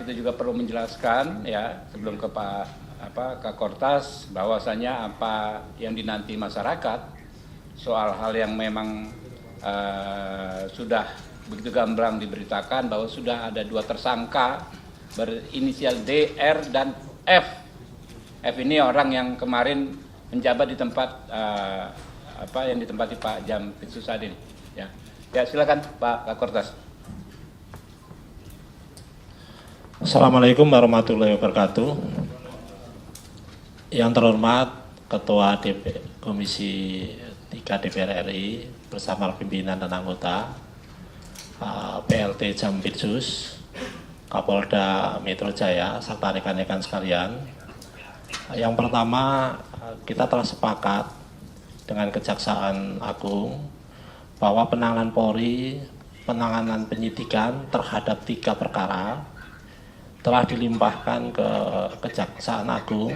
kita juga perlu menjelaskan ya sebelum ke Kak Kortas bahwasanya apa yang dinanti masyarakat soal hal yang memang sudah begitu gamblang diberitakan bahwa sudah ada 2 tersangka berinisial D, R, dan F. F ini orang yang kemarin menjabat di tempat yang ditempati Pak Jampitsus Adin. Ya, silakan Pak Kortas. Assalamualaikum warahmatullahi wabarakatuh. Yang terhormat Ketua Komisi 3 DPR RI bersama pimpinan dan anggota, PLT Jampitsus, Kapolda Metro Jaya, serta rekan-rekan sekalian. Yang pertama, kita telah sepakat dengan Kejaksaan Agung bahwa penanganan Polri, penanganan penyidikan terhadap 3 perkara telah dilimpahkan ke Kejaksaan Agung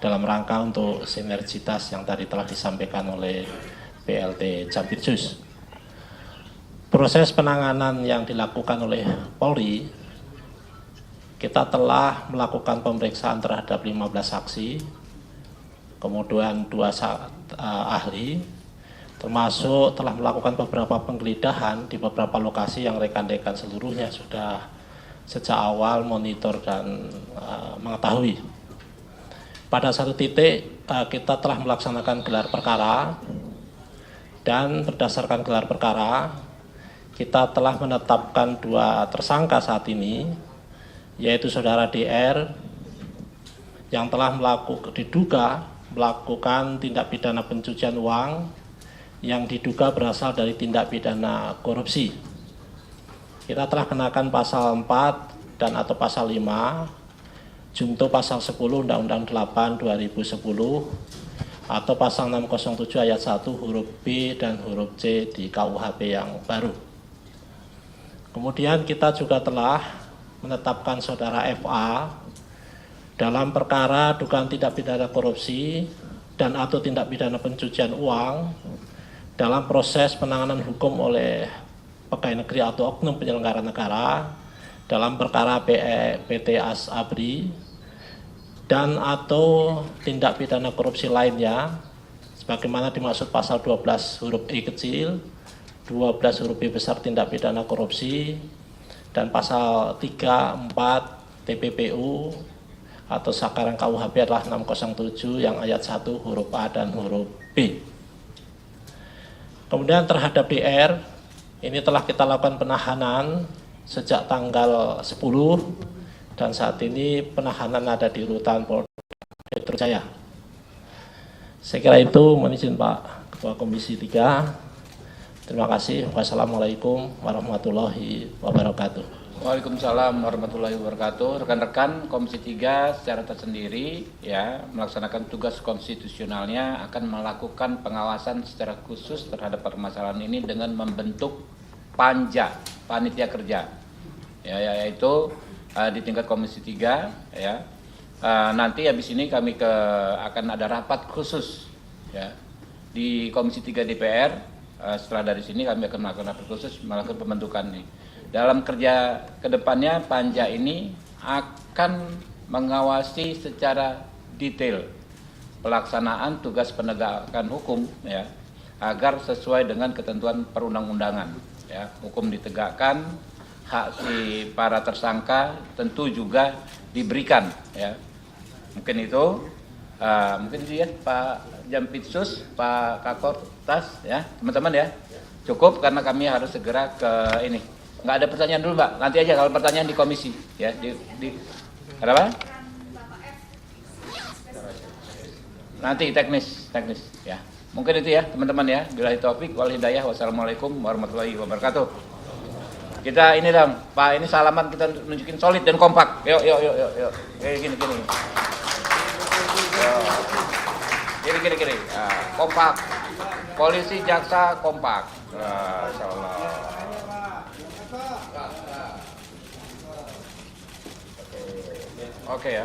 dalam rangka untuk sinergitas yang tadi telah disampaikan oleh PLT Jampitsus. Proses penanganan yang dilakukan oleh Polri, kita telah melakukan pemeriksaan terhadap 15 saksi, kemudian 2 ahli, termasuk telah melakukan beberapa penggeledahan di beberapa lokasi yang rekan-rekan seluruhnya sudah sejak awal monitor dan mengetahui. Pada satu titik kita telah melaksanakan gelar perkara, dan berdasarkan gelar perkara kita telah menetapkan 2 tersangka saat ini, yaitu saudara DR yang telah diduga melakukan tindak pidana pencucian uang yang diduga berasal dari tindak pidana korupsi. Kita telah kenakan pasal 4 dan atau pasal 5 junto pasal 10 Undang-Undang 8 2010 atau pasal 607 ayat 1 huruf B dan huruf C di KUHP yang baru. Kemudian kita juga telah menetapkan saudara FA dalam perkara dugaan tindak pidana korupsi dan atau tindak pidana pencucian uang dalam proses penanganan hukum oleh pegawai negeri atau oknum penyelenggara negara dalam perkara PT Asabri dan atau tindak pidana korupsi lainnya sebagaimana dimaksud pasal 12 huruf E kecil, 12 huruf B besar tindak pidana korupsi, dan pasal 3, 4 TPPU atau sekarang KUHP adalah 607 yang ayat 1 huruf A dan huruf B. Kemudian terhadap DR, ini telah kita lakukan penahanan sejak tanggal 10 dan saat ini penahanan ada di rutan Polda Metro Jaya. Saya kira itu, mohon izin Pak Ketua Komisi 3. Terima kasih. Wassalamualaikum warahmatullahi wabarakatuh. Waalaikumsalam warahmatullahi wabarakatuh. Rekan-rekan Komisi 3 secara tersendiri ya melaksanakan tugas konstitusionalnya akan melakukan pengawasan secara khusus terhadap permasalahan ini dengan membentuk panja, panitia kerja. Ya, yaitu di tingkat Komisi 3 ya. Nanti habis ini kami akan ada rapat khusus ya di Komisi 3 DPR. Setelah dari sini kami akan melakukan rapat khusus melakukan pembentukan nih. Dalam kerja kedepannya panja ini akan mengawasi secara detail pelaksanaan tugas penegakan hukum ya agar sesuai dengan ketentuan perundang-undangan ya. Hukum ditegakkan, hak si para tersangka tentu juga diberikan ya. Mungkin itu mungkin lihat Pak Jampitsus, Pak Kortas ya, teman-teman ya. Cukup karena kami harus segera ke ini. Nggak ada pertanyaan dulu Mbak, nanti aja kalau pertanyaan di komisi ya. Ada apa? Nanti teknis ya. Mungkin itu ya teman-teman ya. Billahi taufik wal hidayah. Wassalamualaikum warahmatullahi wabarakatuh. Kita ini dong, Pak, ini salaman kita nunjukin solid dan kompak. Yuk. Gini. Gini. Kompak. Polisi, jaksa, kompak. Insyaallah. Oke ya.